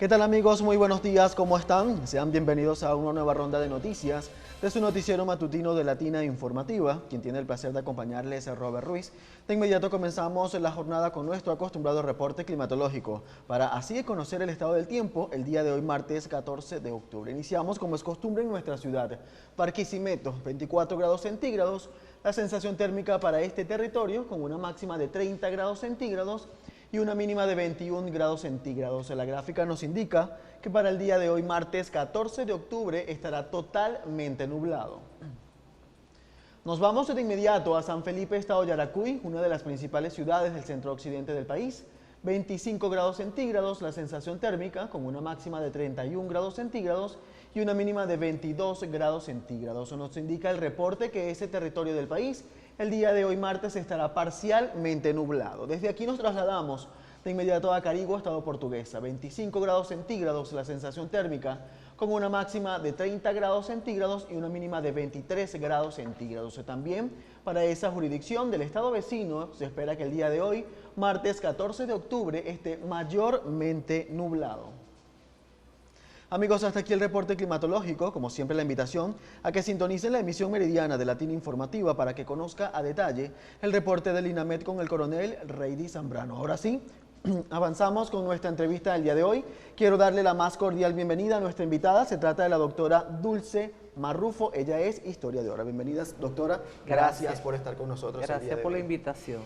¿Qué tal amigos? Muy buenos días, ¿cómo están? Sean bienvenidos a una nueva ronda de noticias de su noticiero matutino de Latina Informativa. Quien tiene el placer de acompañarles es Robert Ruiz. De inmediato comenzamos la jornada con nuestro acostumbrado reporte climatológico para así conocer el estado del tiempo el día de hoy, martes 14 de octubre. Iniciamos como es costumbre en nuestra ciudad. Barquisimeto, 24 grados centígrados. La sensación térmica para este territorio con una máxima de 30 grados centígrados y una mínima de 21 grados centígrados. La gráfica nos indica que para el día de hoy, martes 14 de octubre, estará totalmente nublado. Nos vamos de inmediato a San Felipe, estado Yaracuy, una de las principales ciudades del centro occidente del país. 25 grados centígrados, la sensación térmica con una máxima de 31 grados centígrados y una mínima de 22 grados centígrados. Nos indica el reporte que ese territorio del país el día de hoy martes estará parcialmente nublado. Desde aquí nos trasladamos de inmediato a Carigua, estado Portuguesa. 25 grados centígrados la sensación térmica con una máxima de 30 grados centígrados y una mínima de 23 grados centígrados. También para esa jurisdicción del estado vecino se espera que el día de hoy, martes 14 de octubre, esté mayormente nublado. Amigos, hasta aquí el reporte climatológico. Como siempre, la invitación a que sintonicen la emisión meridiana de Latina Informativa para que conozca a detalle el reporte del INAMED con el coronel Reidy Zambrano. Ahora sí, avanzamos con nuestra entrevista del día de hoy. Quiero darle la más cordial bienvenida a nuestra invitada. Se trata de la doctora Dulce Marrufo. Ella es historiadora. Bienvenidas, doctora. Gracias por estar con nosotros. Gracias por la invitación.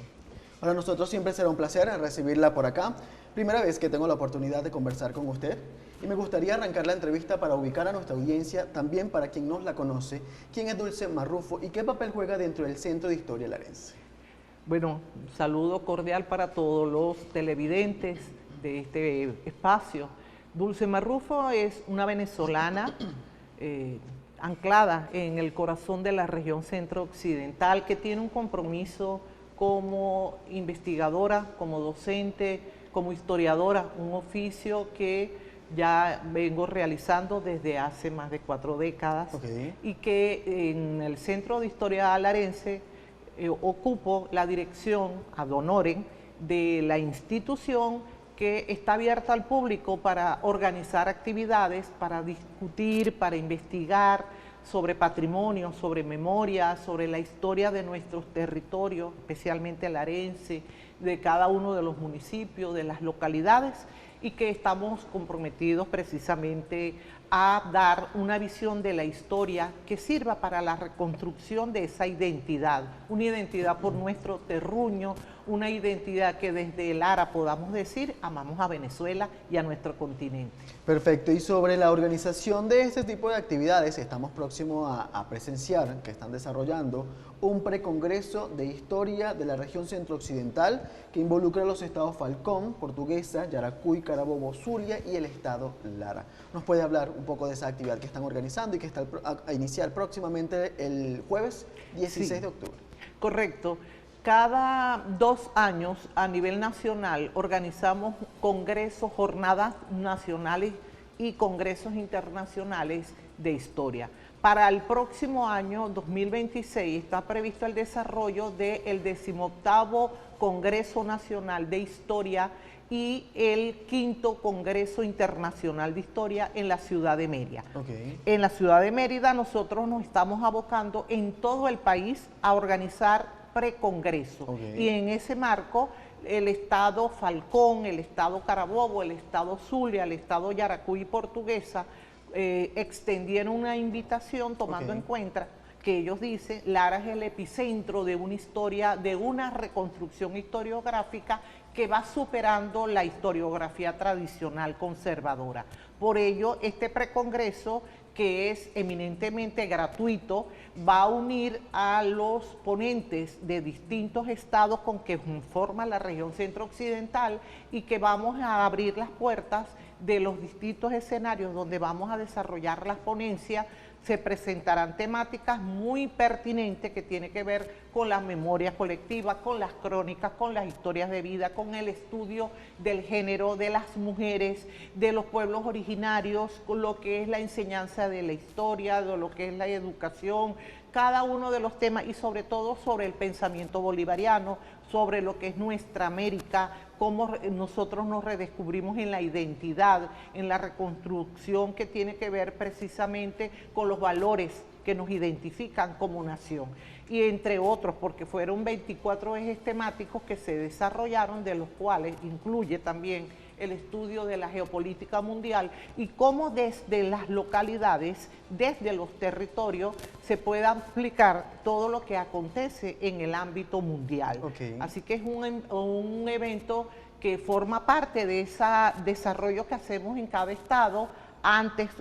Para nosotros siempre será un placer recibirla por acá. Primera vez que tengo la oportunidad de conversar con usted y me gustaría arrancar la entrevista para ubicar a nuestra audiencia, también para quien no la conoce, quién es Dulce Marrufo y qué papel juega dentro del Centro de Historia Larense. Bueno, un saludo cordial para todos los televidentes de este espacio. Dulce Marrufo es una venezolana anclada en el corazón de la región centro-occidental que tiene un compromiso como investigadora, como docente, como historiadora, un oficio que ya vengo realizando desde hace más de 4 décadas y que en el Centro de Historia Larense ocupo la dirección ad honorem de la institución que está abierta al público para organizar actividades, para discutir, para investigar sobre patrimonio, sobre memoria, sobre la historia de nuestros territorios, especialmente larense, de cada uno de los municipios, de las localidades, y que estamos comprometidos precisamente a dar una visión de la historia que sirva para la reconstrucción de esa identidad, una identidad por nuestro terruño, una identidad que desde el ARA podamos decir, amamos a Venezuela y a nuestro continente. Perfecto, y sobre la organización de este tipo de actividades, estamos próximos a presenciar que están desarrollando un precongreso de historia de la región centro-occidental que involucra a los estados Falcón, Portuguesa, Yaracuy, Carabobo, Zulia y el estado Lara. ¿Nos puede hablar un poco de esa actividad que están organizando y que está a iniciar próximamente el jueves 16 de octubre? Correcto. Cada 2 años a nivel nacional organizamos congresos, jornadas nacionales y congresos internacionales de historia. Para el próximo año 2026 está previsto el desarrollo del 18º Congreso Nacional de Historia y el 5º Congreso Internacional de Historia en la ciudad de Mérida. En la ciudad de Mérida nosotros nos estamos abocando en todo el país a organizar precongreso y en ese marco el estado Falcón, el estado Carabobo, el estado Zulia, el estado Yaracuy y Portuguesa extendieron una invitación tomando en cuenta que ellos dicen Lara es el epicentro de una historia, de una reconstrucción historiográfica que va superando la historiografía tradicional conservadora. Por ello, este precongreso, que es eminentemente gratuito, va a unir a los ponentes de distintos estados con que forma la región centro-occidental y que vamos a abrir las puertas de los distintos escenarios donde vamos a desarrollar las ponencias. Se presentarán temáticas muy pertinentes que tienen que ver con la memoria colectiva, con las crónicas, con las historias de vida, con el estudio del género, de las mujeres, de los pueblos originarios, con lo que es la enseñanza de la historia, de lo que es la educación, cada uno de los temas y sobre todo sobre el pensamiento bolivariano, sobre lo que es nuestra América, cómo nosotros nos redescubrimos en la identidad, en la reconstrucción que tiene que ver precisamente con los valores que nos identifican como nación. Y entre otros, porque fueron 24 ejes temáticos que se desarrollaron, de los cuales incluye también el estudio de la geopolítica mundial y cómo desde las localidades, desde los territorios, se pueda aplicar todo lo que acontece en el ámbito mundial. Okay. Así que es un evento que forma parte de ese desarrollo que hacemos en cada estado,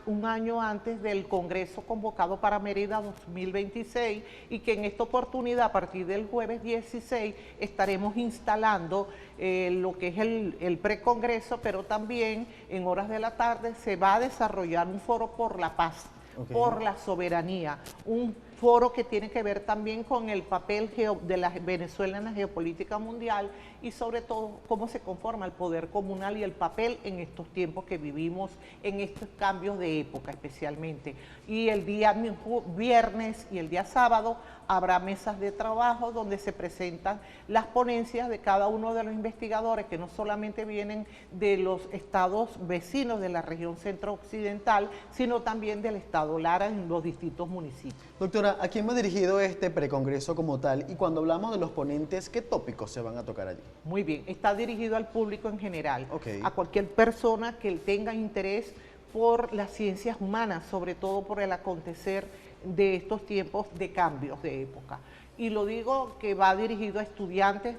un año antes del Congreso convocado para Mérida 2026, y que en esta oportunidad, a partir del jueves 16, estaremos instalando lo que es el precongreso, pero también en horas de la tarde se va a desarrollar un foro por la paz, por la soberanía, un foro que tiene que ver también con el papel de la Venezuela en la geopolítica mundial y sobre todo cómo se conforma el poder comunal y el papel en estos tiempos que vivimos, en estos cambios de época especialmente. Y el día viernes y el día sábado habrá mesas de trabajo donde se presentan las ponencias de cada uno de los investigadores, que no solamente vienen de los estados vecinos de la región centro-occidental, sino también del estado Lara en los distintos municipios. Doctora, ¿a quién va dirigido este precongreso como tal? Y cuando hablamos de los ponentes, ¿qué tópicos se van a tocar allí? Muy bien, está dirigido al público en general, Okay. a cualquier persona que tenga interés por las ciencias humanas, sobre todo por el acontecer de estos tiempos de cambios de época. Y lo digo que va dirigido a estudiantes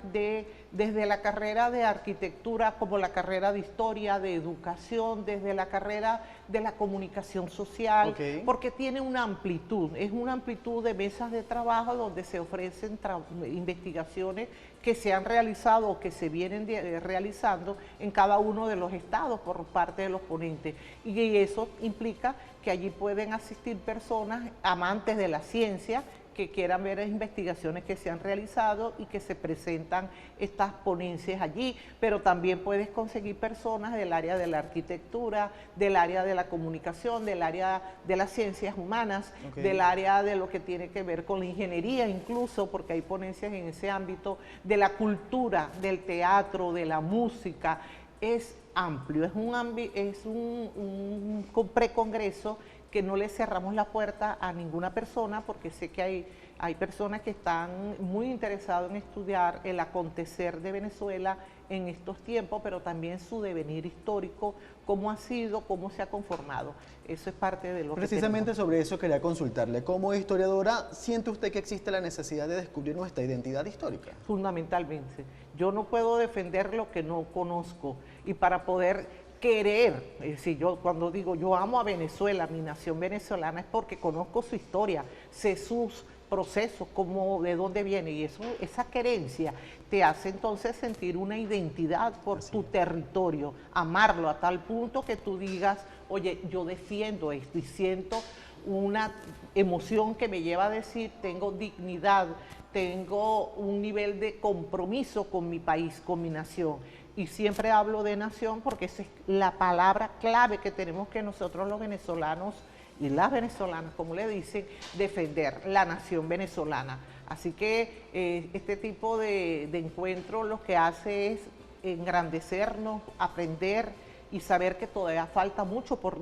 desde la carrera de arquitectura, como la carrera de historia, de educación, desde la carrera de la comunicación social, Okay. porque tiene una amplitud, es una amplitud de mesas de trabajo donde se ofrecen investigaciones que se han realizado o que se vienen realizando en cada uno de los estados por parte de los ponentes. Y eso implica que allí pueden asistir personas amantes de la ciencia, que quieran ver las investigaciones que se han realizado y que se presentan estas ponencias allí, pero también puedes conseguir personas del área de la arquitectura, del área de la comunicación, del área de las ciencias humanas, Okay. del área de lo que tiene que ver con la ingeniería incluso, porque hay ponencias en ese ámbito, de la cultura, del teatro, de la música. Es amplio, es un precongreso que no le cerramos la puerta a ninguna persona, porque sé que hay personas que están muy interesadas en estudiar el acontecer de Venezuela en estos tiempos, pero también su devenir histórico, cómo ha sido, cómo se ha conformado. Eso es parte de lo que Precisamente sobre eso quería consultarle. Como historiadora, ¿siente usted que existe la necesidad de descubrir nuestra identidad histórica? Fundamentalmente. Yo no puedo defender lo que no conozco, y para poder querer, es decir, yo cuando digo yo amo a Venezuela, mi nación venezolana, es porque conozco su historia, sé sus procesos, de dónde viene, y esa querencia te hace entonces sentir una identidad por tu territorio, amarlo a tal punto que tú digas, oye, yo defiendo esto y siento una emoción que me lleva a decir, tengo dignidad, tengo un nivel de compromiso con mi país, con mi nación. Y siempre hablo de nación porque esa es la palabra clave que tenemos que nosotros los venezolanos y las venezolanas, como le dicen, defender la nación venezolana. Así que este tipo de encuentro lo que hace es engrandecernos, aprender y saber que todavía falta mucho por,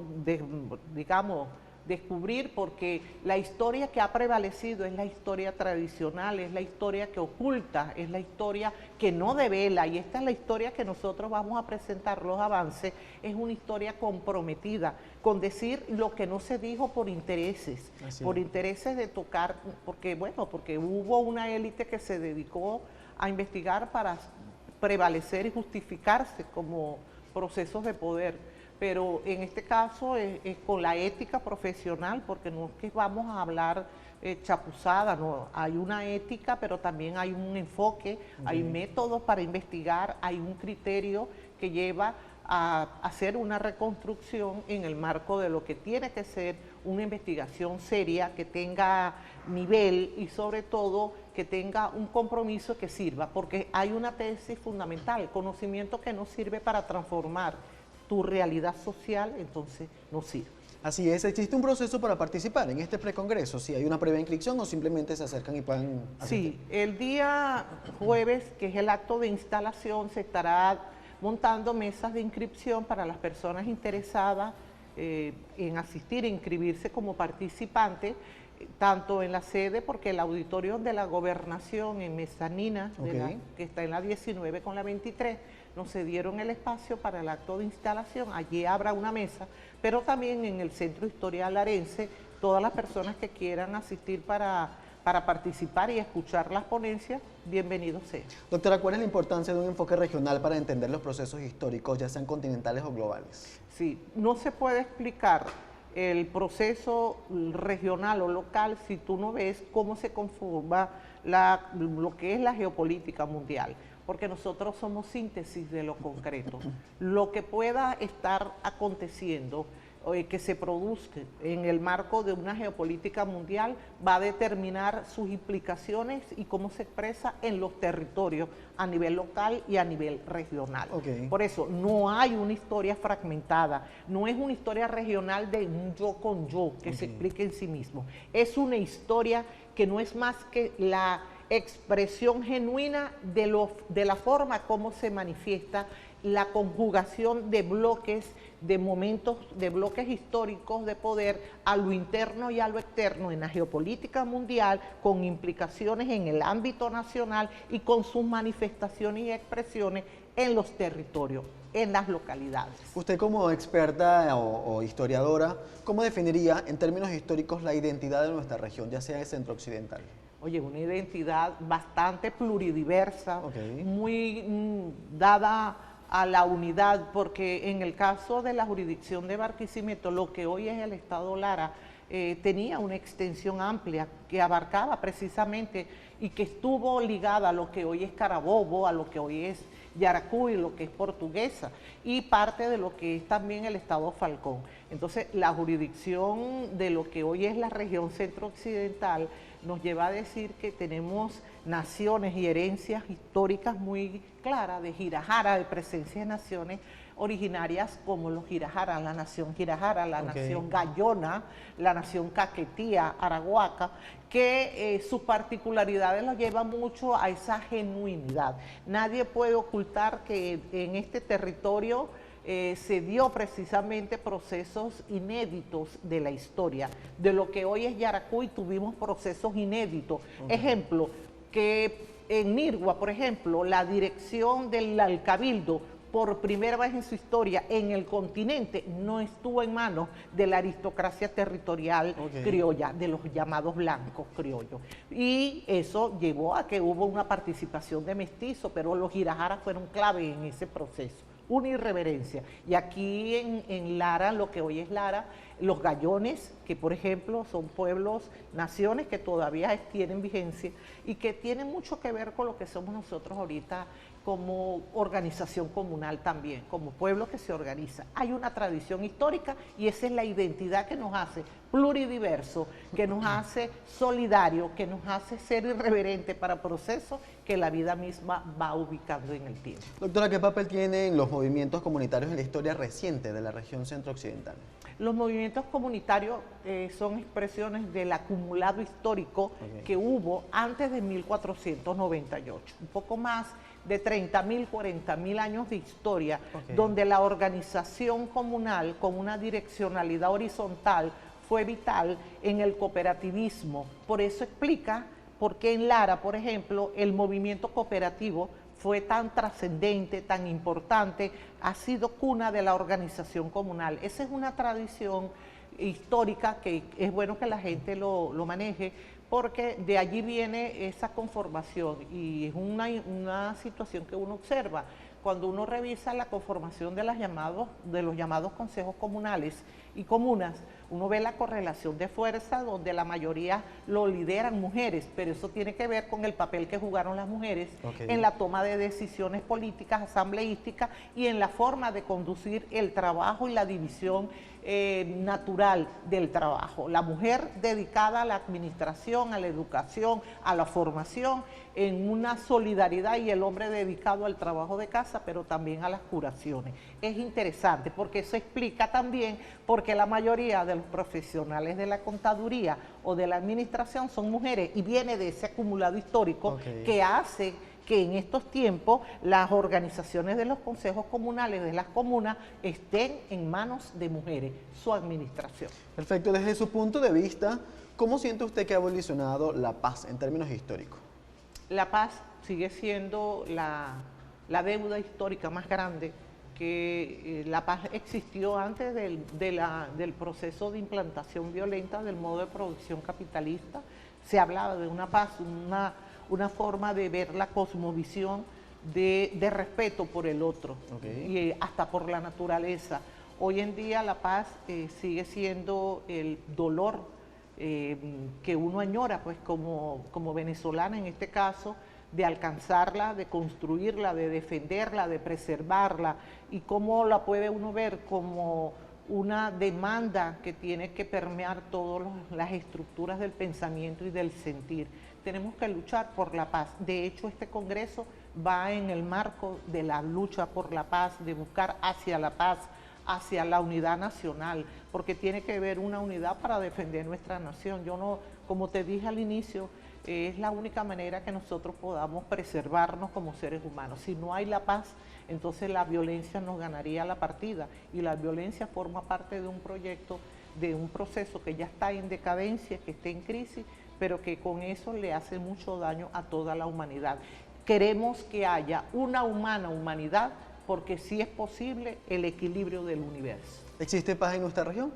digamos, descubrir, porque la historia que ha prevalecido es la historia tradicional, es la historia que oculta, es la historia que no devela, y esta es la historia que nosotros vamos a presentar los avances, es una historia comprometida con decir lo que no se dijo por intereses, de tocar, porque hubo una élite que se dedicó a investigar para prevalecer y justificarse como procesos de poder. Pero en este caso es con la ética profesional, porque no es que vamos a hablar chapuzada, no, hay una ética, pero también hay un enfoque, hay métodos para investigar, hay un criterio que lleva a hacer una reconstrucción en el marco de lo que tiene que ser una investigación seria, que tenga nivel y sobre todo que tenga un compromiso que sirva, porque hay una tesis fundamental, el conocimiento que no sirve para transformar tu realidad social, entonces no sirve. Así es, ¿existe un proceso para participar en este precongreso? Si hay una previa inscripción o simplemente se acercan y pueden asistir. Sí, el día jueves, que es el acto de instalación, se estará montando mesas de inscripción para las personas interesadas en asistir e inscribirse como participante, tanto en la sede, porque el auditorio de la gobernación en Mezanina, que está en la 19 con la 23, nos cedieron el espacio para el acto de instalación. Allí habrá una mesa, pero también en el Centro Historial Larense, todas las personas que quieran asistir para participar y escuchar las ponencias, bienvenidos sean. Doctora, ¿cuál es la importancia de un enfoque regional para entender los procesos históricos, ya sean continentales o globales? Sí, no se puede explicar el proceso regional o local si tú no ves cómo se conforma lo que es la geopolítica mundial, porque nosotros somos síntesis de lo concreto. Lo que pueda estar aconteciendo, que se produzca en el marco de una geopolítica mundial, va a determinar sus implicaciones y cómo se expresa en los territorios a nivel local y a nivel regional. Por eso no hay una historia fragmentada, no es una historia regional de un yo con yo que se explique en sí mismo, es una historia que no es más que la expresión genuina de la forma como se manifiesta la conjugación de bloques, de momentos, de bloques históricos de poder a lo interno y a lo externo en la geopolítica mundial, con implicaciones en el ámbito nacional y con sus manifestaciones y expresiones en los territorios, en las localidades. Usted como experta o historiadora, ¿cómo definiría en términos históricos la identidad de nuestra región, ya sea de centro-occidental? Oye, una identidad bastante pluridiversa, muy dada a la unidad, porque en el caso de la jurisdicción de Barquisimeto, lo que hoy es el Estado Lara, tenía una extensión amplia que abarcaba precisamente y que estuvo ligada a lo que hoy es Carabobo, a lo que hoy es Yaracuy, lo que es Portuguesa, y parte de lo que es también el Estado Falcón. Entonces, la jurisdicción de lo que hoy es la región centro-occidental nos lleva a decir que tenemos naciones y herencias históricas muy claras de Jirajara, de presencia de naciones originarias como los Jirajara, la nación Jirajara, la nación Gayona, la nación Caquetía, Arahuaca, que sus particularidades los llevan mucho a esa genuinidad. Nadie puede ocultar que en este territorio se dio precisamente procesos inéditos de la historia. De lo que hoy es Yaracuy tuvimos procesos inéditos. Ejemplo, que en Nirgua, por ejemplo, la dirección del Cabildo, por primera vez en su historia en el continente, no estuvo en manos de la aristocracia territorial criolla, de los llamados blancos criollos. Y eso llevó a que hubo una participación de mestizos, pero los Jirajaras fueron clave en ese proceso. Una irreverencia. Y aquí en Lara, lo que hoy es Lara, los Gayones, que por ejemplo son pueblos, naciones que todavía tienen vigencia y que tienen mucho que ver con lo que somos nosotros ahorita como organización comunal también, como pueblo que se organiza. Hay una tradición histórica y esa es la identidad que nos hace pluridiverso, que nos hace solidario, que nos hace ser irreverente para procesos que la vida misma va ubicando en el tiempo. Doctora, ¿qué papel tienen los movimientos comunitarios en la historia reciente de la región centro-occidental? Los movimientos comunitarios son expresiones del acumulado histórico que hubo antes de 1498, un poco más de 30.000, 40.000 años de historia, donde la organización comunal con una direccionalidad horizontal fue vital en el cooperativismo. Por eso explica por qué en Lara, por ejemplo, el movimiento cooperativo fue tan trascendente, tan importante, ha sido cuna de la organización comunal. Esa es una tradición histórica que es bueno que la gente lo maneje, porque de allí viene esa conformación y es una situación que uno observa. Cuando uno revisa la conformación de los llamados consejos comunales y comunas, uno ve la correlación de fuerza donde la mayoría lo lideran mujeres, pero eso tiene que ver con el papel que jugaron las mujeres en la toma de decisiones políticas, asambleísticas y en la forma de conducir el trabajo y la división natural del trabajo. La mujer dedicada a la administración, a la educación, a la formación, en una solidaridad, y el hombre dedicado al trabajo de casa, pero también a las curaciones. Es interesante porque eso explica también por qué la mayoría de los profesionales de la contaduría o de la administración son mujeres, y viene de ese acumulado histórico que hace que en estos tiempos las organizaciones de los consejos comunales de las comunas estén en manos de mujeres, su administración. Perfecto. Desde su punto de vista, ¿cómo siente usted que ha evolucionado la paz en términos históricos? La paz sigue siendo la deuda histórica más grande, que la paz existió antes del proceso de implantación violenta del modo de producción capitalista. Se hablaba de una paz, una forma de ver la cosmovisión de respeto por el otro, y hasta por la naturaleza. Hoy en día la paz sigue siendo el dolor que uno añora, pues como venezolana en este caso, de alcanzarla, de construirla, de defenderla, de preservarla, y cómo la puede uno ver como una demanda que tiene que permear todas las estructuras del pensamiento y del sentir. Tenemos que luchar por la paz. De hecho, este Congreso va en el marco de la lucha por la paz, de buscar hacia la paz, hacia la unidad nacional, porque tiene que haber una unidad para defender nuestra nación. Yo no, como te dije al inicio, es la única manera que nosotros podamos preservarnos como seres humanos. Si no hay la paz, entonces la violencia nos ganaría la partida, y la violencia forma parte de un proyecto, de un proceso que ya está en decadencia, que está en crisis, pero que con eso le hace mucho daño a toda la humanidad. Queremos que haya una humanidad, porque sí es posible el equilibrio del universo. ¿Existe paz en nuestra región?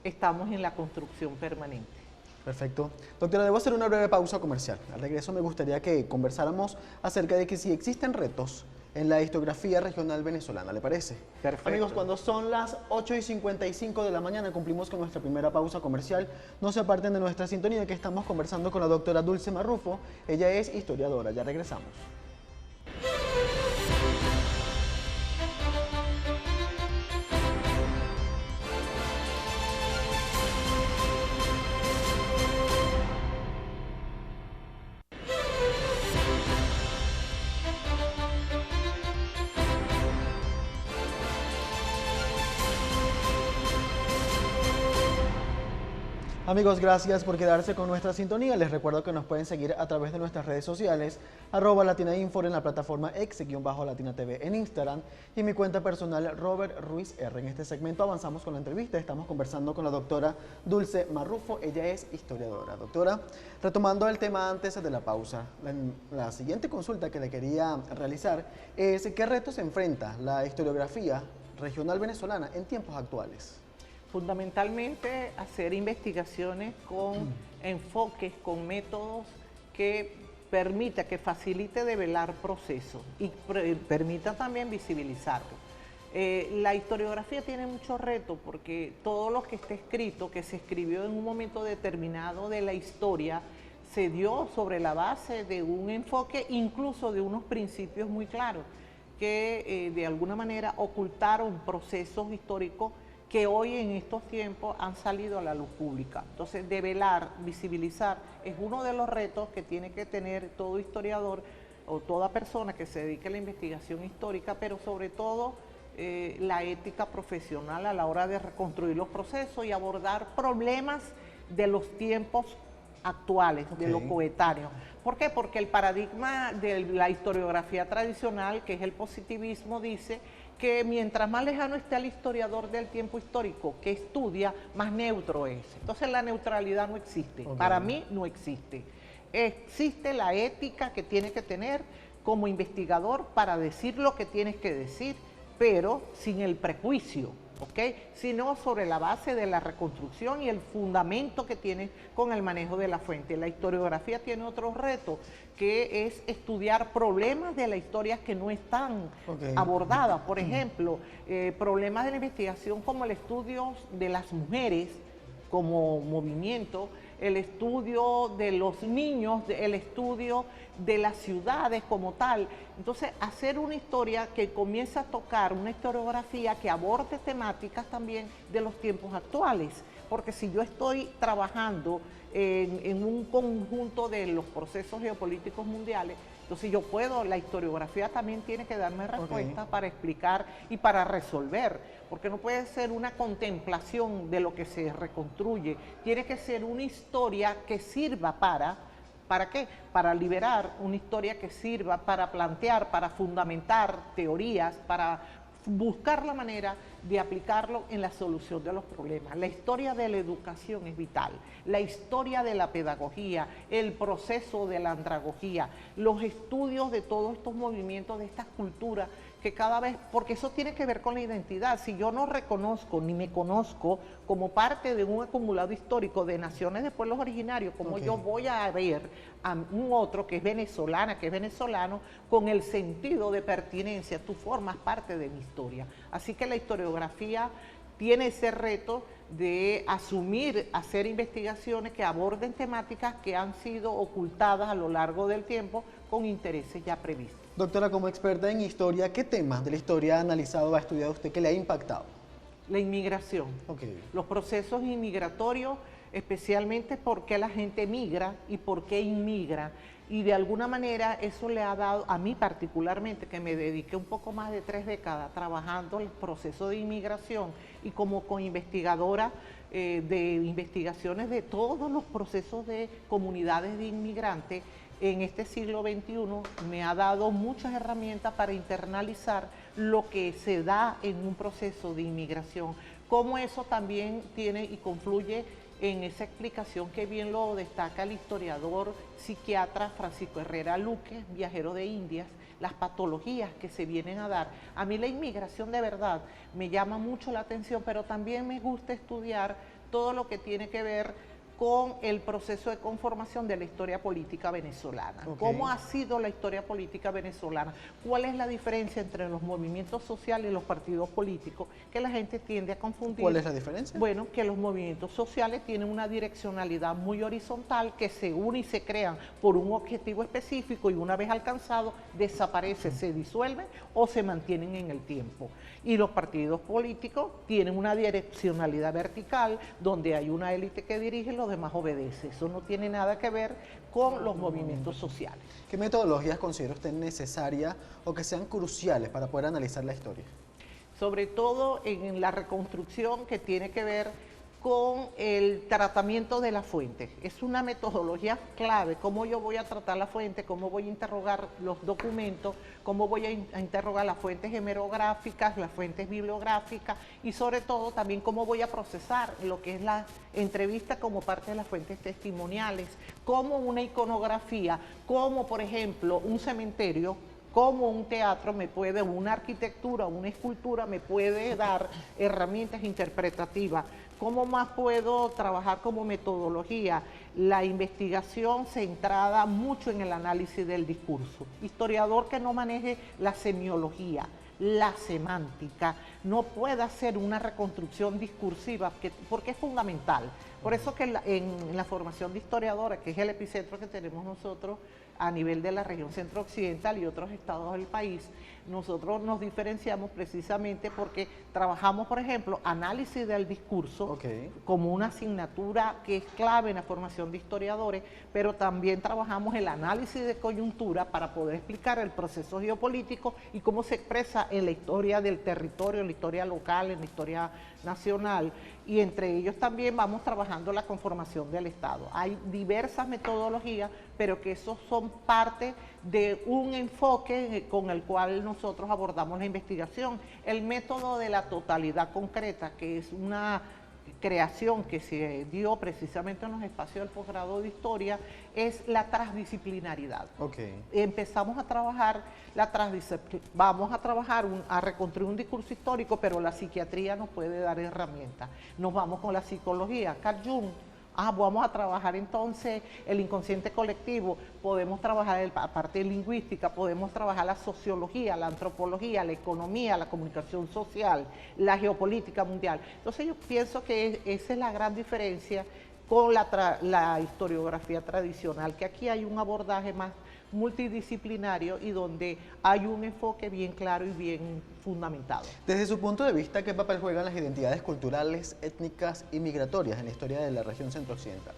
Estamos en la construcción permanente. Perfecto. Doctora, debo hacer una breve pausa comercial. Al regreso me gustaría que conversáramos acerca de que si existen retos en la historiografía regional venezolana, ¿le parece? Perfecto. Amigos, cuando son las 8:55 de la mañana cumplimos con nuestra primera pausa comercial. No se aparten de nuestra sintonía, que estamos conversando con la doctora Dulce Marrufo. Ella es historiadora. Ya regresamos. Amigos, gracias por quedarse con nuestra sintonía. Les recuerdo que nos pueden seguir a través de nuestras redes sociales, @latinainfo en la plataforma X-Latina TV en Instagram, y en mi cuenta personal Robert Ruiz R. En este segmento avanzamos con la entrevista. Estamos conversando con la doctora Dulce Marrufo. Ella es historiadora. Doctora, retomando el tema antes de la pausa, la siguiente consulta que le quería realizar es: ¿qué retos enfrenta la historiografía regional venezolana en tiempos actuales? Fundamentalmente hacer investigaciones con enfoques, con métodos que permita, que facilite develar procesos y permita también visibilizarlo. La historiografía tiene muchos retos, porque todo lo que está escrito, que se escribió en un momento determinado de la historia, se dio sobre la base de un enfoque, incluso de unos principios muy claros, que de alguna manera ocultaron procesos históricos que hoy en estos tiempos han salido a la luz pública. Entonces, develar, visibilizar, es uno de los retos que tiene que tener todo historiador o toda persona que se dedique a la investigación histórica, pero sobre todo la ética profesional a la hora de reconstruir los procesos y abordar problemas de los tiempos actuales, de lo coetáneo. ¿Por qué? Porque el paradigma de la historiografía tradicional, que es el positivismo, dice que mientras más lejano esté el historiador del tiempo histórico que estudia, más neutro es. Entonces la neutralidad no existe. Para mí no existe. Existe la ética que tiene que tener como investigador para decir lo que tienes que decir, pero sin el prejuicio, sino sobre la base de la reconstrucción y el fundamento que tiene con el manejo de la fuente. La historiografía tiene otro reto, que es estudiar problemas de la historia que no están abordadas. Por ejemplo, problemas de la investigación como el estudio de las mujeres como movimiento, el estudio de los niños, el estudio de las ciudades como tal. Entonces, hacer una historia que comience a tocar, una historiografía que aborde temáticas también de los tiempos actuales, porque si yo estoy trabajando en un conjunto de los procesos geopolíticos mundiales, entonces yo puedo, la historiografía también tiene que darme respuestas para explicar y para resolver, porque no puede ser una contemplación de lo que se reconstruye, tiene que ser una historia que sirva ¿para qué? Para liberar, una historia que sirva para plantear, para fundamentar teorías, para buscar la manera de aplicarlo en la solución de los problemas. La historia de la educación es vital, la historia de la pedagogía, el proceso de la andragogía, los estudios de todos estos movimientos, de estas culturas, que cada vez, porque eso tiene que ver con la identidad. Si yo no reconozco ni me conozco como parte de un acumulado histórico de naciones de pueblos originarios, ¿cómo yo voy a ver a un otro que es venezolana, que es venezolano, con el sentido de pertinencia? Tú formas parte de mi historia. Así que la historiografía tiene ese reto de asumir, hacer investigaciones que aborden temáticas que han sido ocultadas a lo largo del tiempo con intereses ya previstos. Doctora, como experta en historia, ¿qué temas de la historia ha analizado o ha estudiado usted que le ha impactado? La inmigración, los procesos inmigratorios, especialmente por qué la gente migra y por qué inmigra. Y de alguna manera eso le ha dado, a mí particularmente, que me dediqué un poco más de 3 décadas trabajando el proceso de inmigración y como co-investigadora de investigaciones de todos los procesos de comunidades de inmigrantes, en este siglo XXI me ha dado muchas herramientas para internalizar lo que se da en un proceso de inmigración, cómo eso también tiene y confluye en esa explicación que bien lo destaca el historiador psiquiatra Francisco Herrera Luque, viajero de Indias, las patologías que se vienen a dar. A mí la inmigración de verdad me llama mucho la atención, pero también me gusta estudiar todo lo que tiene que ver con el proceso de conformación de la historia política venezolana. ¿Cómo ha sido la historia política venezolana? ¿Cuál es la diferencia entre los movimientos sociales y los partidos políticos? Que la gente tiende a confundir. ¿Cuál es la diferencia? Bueno, que los movimientos sociales tienen una direccionalidad muy horizontal que se une y se crean por un objetivo específico y una vez alcanzado desaparece, se disuelven o se mantienen en el tiempo. Y los partidos políticos tienen una direccionalidad vertical donde hay una élite que dirige, los demás obedece. Eso no tiene nada que ver con los movimientos sociales. ¿Qué metodologías considera usted necesarias o que sean cruciales para poder analizar la historia? Sobre todo en la reconstrucción que tiene que ver con el tratamiento de la fuente. Es una metodología clave, cómo yo voy a tratar la fuente, cómo voy a interrogar los documentos, cómo voy a interrogar las fuentes hemerográficas, las fuentes bibliográficas y sobre todo también cómo voy a procesar lo que es la entrevista como parte de las fuentes testimoniales, como una iconografía, como por ejemplo un cementerio, como un teatro me puede, una arquitectura, una escultura me puede dar herramientas interpretativas. ¿Cómo más puedo trabajar como metodología? La investigación centrada mucho en el análisis del discurso. Historiador que no maneje la semiología, la semántica, no puede hacer una reconstrucción discursiva porque es fundamental. Por eso que en la formación de historiadora, que es el epicentro que tenemos nosotros a nivel de la región centro-occidental y otros estados del país, nosotros nos diferenciamos precisamente porque trabajamos, por ejemplo, análisis del discurso como una asignatura que es clave en la formación de historiadores, pero también trabajamos el análisis de coyuntura para poder explicar el proceso geopolítico y cómo se expresa en la historia del territorio, en la historia local, en la historia nacional, y entre ellos también vamos trabajando la conformación del Estado. Hay diversas metodologías, pero que esos son parte de un enfoque con el cual nosotros abordamos la investigación. El método de la totalidad concreta, que es una creación que se dio precisamente en los espacios del posgrado de historia, es la transdisciplinaridad. Empezamos a trabajar vamos a trabajar a reconstruir un discurso histórico, pero la psiquiatría nos puede dar herramientas. Nos vamos con la psicología. Carl Jung, vamos a trabajar entonces el inconsciente colectivo, podemos trabajar la parte lingüística, podemos trabajar la sociología, la antropología, la economía, la comunicación social, la geopolítica mundial. Entonces yo pienso que esa es la gran diferencia con la historiografía tradicional, que aquí hay un abordaje más multidisciplinario y donde hay un enfoque bien claro y bien fundamentado. Desde su punto de vista, ¿qué papel juegan las identidades culturales, étnicas y migratorias en la historia de la región centro-occidental?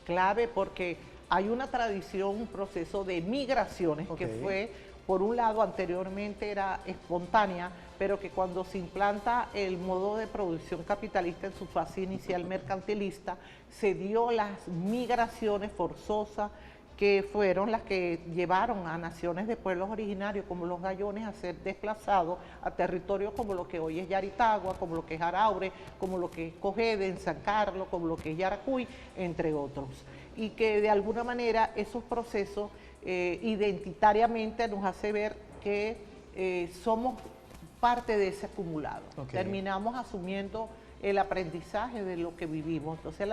Clave, porque hay una tradición, un proceso de migraciones que fue, por un lado, anteriormente era espontánea, pero que cuando se implanta el modo de producción capitalista en su fase inicial mercantilista, se dio las migraciones forzosas, que fueron las que llevaron a naciones de pueblos originarios como los gayones a ser desplazados a territorios como lo que hoy es Yaritagua, como lo que es Araure, como lo que es Cogede, San Carlos, como lo que es Yaracuy, entre otros. Y que de alguna manera esos procesos identitariamente nos hace ver que somos parte de ese acumulado. Terminamos asumiendo el aprendizaje de lo que vivimos. Entonces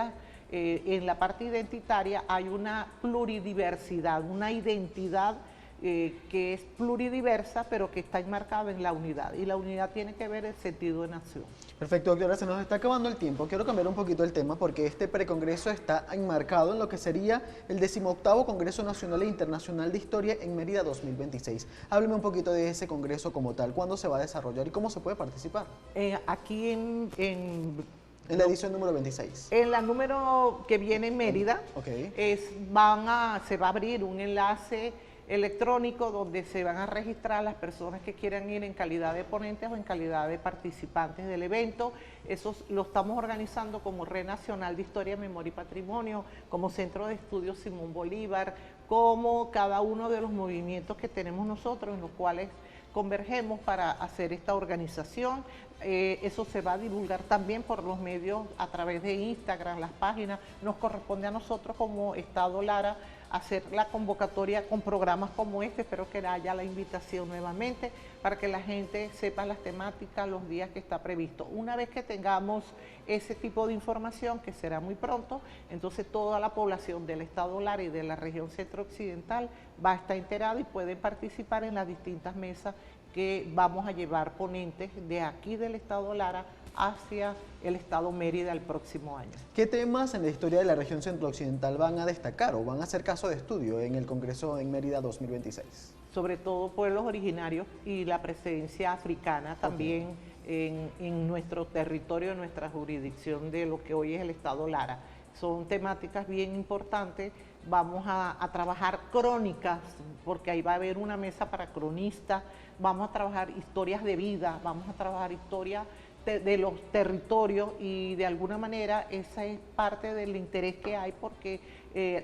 en la parte identitaria hay una pluridiversidad, una identidad que es pluridiversa, pero que está enmarcada en la unidad. Y la unidad tiene que ver el sentido de nación. Perfecto, doctora, se nos está acabando el tiempo. Quiero cambiar un poquito el tema porque este precongreso está enmarcado en lo que sería el 18º Congreso Nacional e Internacional de Historia en Mérida 2026. Hábleme un poquito de ese congreso como tal, cuándo se va a desarrollar y cómo se puede participar. Aquí en la edición número 26. En la número que viene en Mérida, se va a abrir un enlace electrónico donde se van a registrar las personas que quieran ir en calidad de ponentes o en calidad de participantes del evento. Eso lo estamos organizando como Red Nacional de Historia, Memoria y Patrimonio, como Centro de Estudios Simón Bolívar, como cada uno de los movimientos que tenemos nosotros, en los cuales convergemos para hacer esta organización. Eso se va a divulgar también por los medios a través de Instagram, las páginas. Nos corresponde a nosotros como Estado Lara hacer la convocatoria con programas como este. Espero que haya la invitación nuevamente para que la gente sepa las temáticas, los días que está previsto. Una vez que tengamos ese tipo de información, que será muy pronto, entonces toda la población del Estado Lara y de la región centro-occidental va a estar enterada y pueden participar en las distintas mesas que vamos a llevar ponentes de aquí del Estado Lara hacia el Estado Mérida el próximo año. ¿Qué temas en la historia de la región centro-occidental van a destacar o van a ser caso de estudio en el Congreso en Mérida 2026? Sobre todo pueblos originarios y la presencia africana también en nuestro territorio, en nuestra jurisdicción de lo que hoy es el Estado Lara. Son temáticas bien importantes. Vamos a trabajar crónicas, porque ahí va a haber una mesa para cronistas. Vamos a trabajar historias de vida, vamos a trabajar historias de los territorios, y de alguna manera esa es parte del interés que hay, porque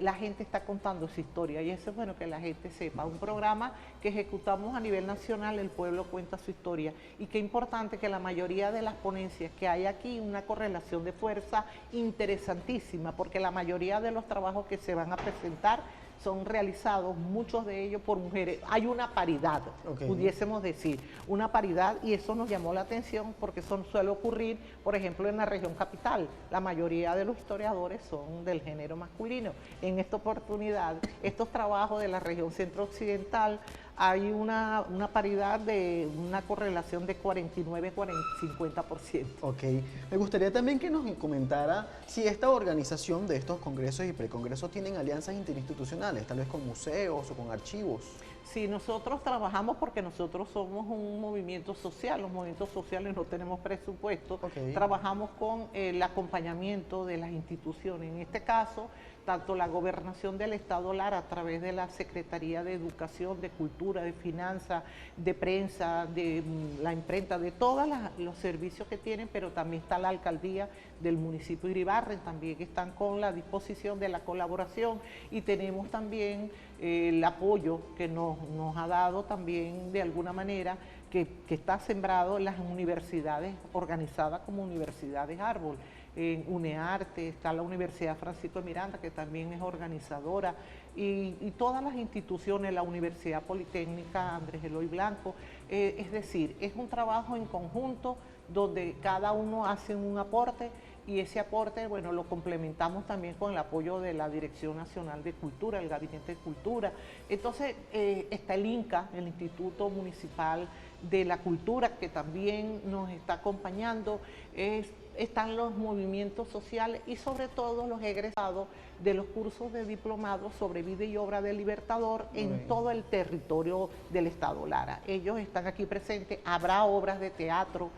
la gente está contando su historia, y eso es bueno que la gente sepa. Un programa que ejecutamos a nivel nacional, El Pueblo Cuenta Su Historia, y qué importante que la mayoría de las ponencias que hay aquí, una correlación de fuerza interesantísima, porque la mayoría de los trabajos que se van a presentar son realizados, muchos de ellos por mujeres. Hay una paridad, pudiésemos decir, una paridad, y eso nos llamó la atención porque eso suele ocurrir, por ejemplo, en la región capital. La mayoría de los historiadores son del género masculino. En esta oportunidad, estos trabajos de la región centro-occidental, hay una paridad de una correlación de 49-50%. Me gustaría también que nos comentara si esta organización de estos congresos y precongresos tienen alianzas interinstitucionales, tal vez con museos o con archivos. Sí, nosotros trabajamos porque nosotros somos un movimiento social. Los movimientos sociales no tenemos presupuesto. Trabajamos con el acompañamiento de las instituciones. En este caso, tanto la Gobernación del Estado Lara, a través de la Secretaría de Educación, de Cultura, de Finanzas, de Prensa, de la imprenta, de todos los servicios que tienen, pero también está la Alcaldía del municipio de Iribarren, también están con la disposición de la colaboración, y tenemos también el apoyo que nos ha dado también de alguna manera, que está sembrado en las universidades organizadas como Universidades Árbol. En UNEARTE está la Universidad Francisco de Miranda, que también es organizadora, y todas las instituciones, la Universidad Politécnica Andrés Eloy Blanco. Es decir, es un trabajo en conjunto donde cada uno hace un aporte, y ese aporte, bueno, lo complementamos también con el apoyo de la Dirección Nacional de Cultura, el Gabinete de Cultura. Entonces, está el INCA, el Instituto Municipal de la cultura que también nos está acompañando, están los movimientos sociales y sobre todo los egresados de los cursos de diplomado sobre vida y obra del Libertador en todo el territorio del Estado Lara. Ellos están aquí presentes, habrá obras de teatro,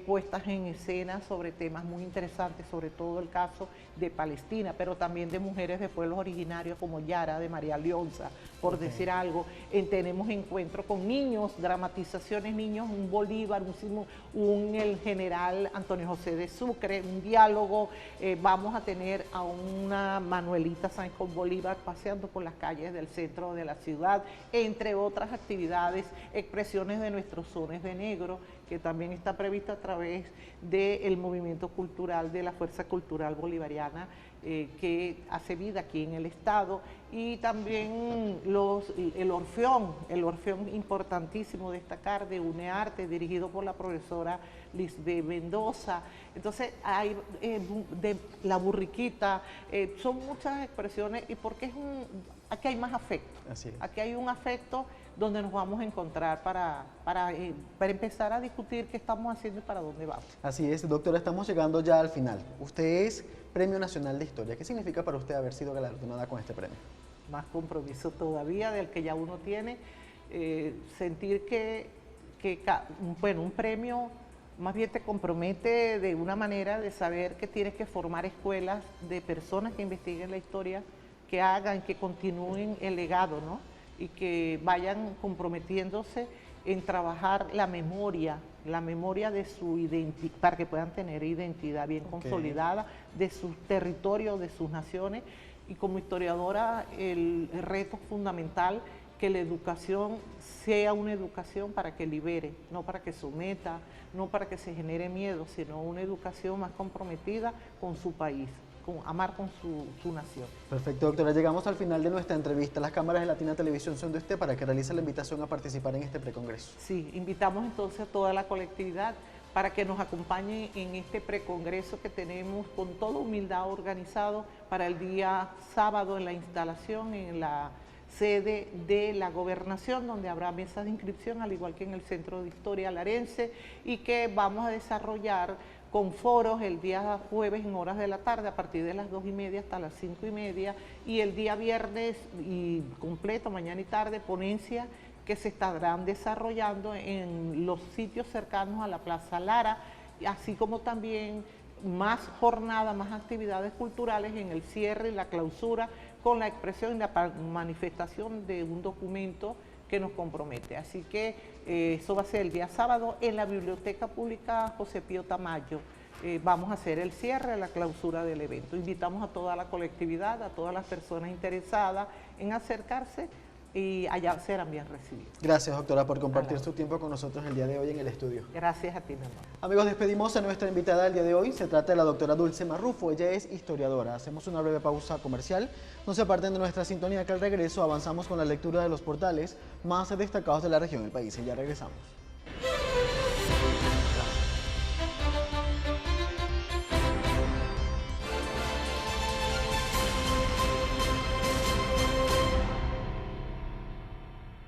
puestas en escena sobre temas muy interesantes, sobre todo el caso de Palestina, pero también de mujeres de pueblos originarios como Yara, de María Leonza, por decir algo. Tenemos encuentros con niños, dramatizaciones, niños, un Bolívar, el general Antonio José de Sucre, un diálogo. Vamos a tener a una Manuelita Sáenz con Bolívar paseando por las calles del centro de la ciudad, entre otras actividades, expresiones de nuestros sones de negro, que también está previsto a través del movimiento cultural de la Fuerza Cultural Bolivariana, que hace vida aquí en el Estado, y también el Orfeón importantísimo destacar de UNEARTE, dirigido por la profesora Lisbeth Mendoza. Entonces hay de la burriquita, son muchas expresiones, y porque aquí hay más afecto. Así es. Aquí hay un afecto donde nos vamos a encontrar para empezar a discutir qué estamos haciendo y para dónde vamos. Así es, doctora, estamos llegando ya al final. Usted es Premio Nacional de Historia. ¿Qué significa para usted haber sido galardonada con este premio? Más compromiso todavía del que ya uno tiene, sentir un premio más bien te compromete de una manera de saber que tienes que formar escuelas de personas que investiguen la historia, que hagan, que continúen el legado, ¿no? Y que vayan comprometiéndose en trabajar la memoria de su identidad, para que puedan tener identidad bien consolidada de sus territorios, de sus naciones. Y como historiadora, el reto fundamental, que la educación sea una educación para que libere, no para que someta, no para que se genere miedo, sino una educación más comprometida con su país, amar con su nación. Perfecto, doctora. Llegamos al final de nuestra entrevista. Las cámaras de Latina Televisión son de usted para que realice la invitación a participar en este precongreso. Sí, invitamos entonces a toda la colectividad para que nos acompañen en este precongreso que tenemos con toda humildad organizado para el día sábado en la instalación en la sede de la Gobernación, donde habrá mesas de inscripción, al igual que en el Centro de Historia Larense, y que vamos a desarrollar con foros el día jueves en horas de la tarde, a partir de las 2:30 hasta las 5:30, y el día viernes y completo, mañana y tarde, ponencias que se estarán desarrollando en los sitios cercanos a la Plaza Lara, así como también más jornadas, más actividades culturales en el cierre y la clausura, con la expresión y la manifestación de un documento que nos compromete. Así que eso va a ser el día sábado en la Biblioteca Pública José Pío Tamayo. Vamos a hacer el cierre, la clausura del evento. Invitamos a toda la colectividad, a todas las personas interesadas en acercarse, y allá serán bien recibidos. Gracias, doctora, por compartir su tiempo con nosotros el día de hoy en el estudio. Gracias a ti, mi amor. Amigos, despedimos a nuestra invitada del día de hoy. Se trata de la doctora Dulce Marrufo. Ella es historiadora. Hacemos una breve pausa comercial. No se aparten de nuestra sintonía, que al regreso avanzamos con la lectura de los portales más destacados de la región del país. Y ya regresamos.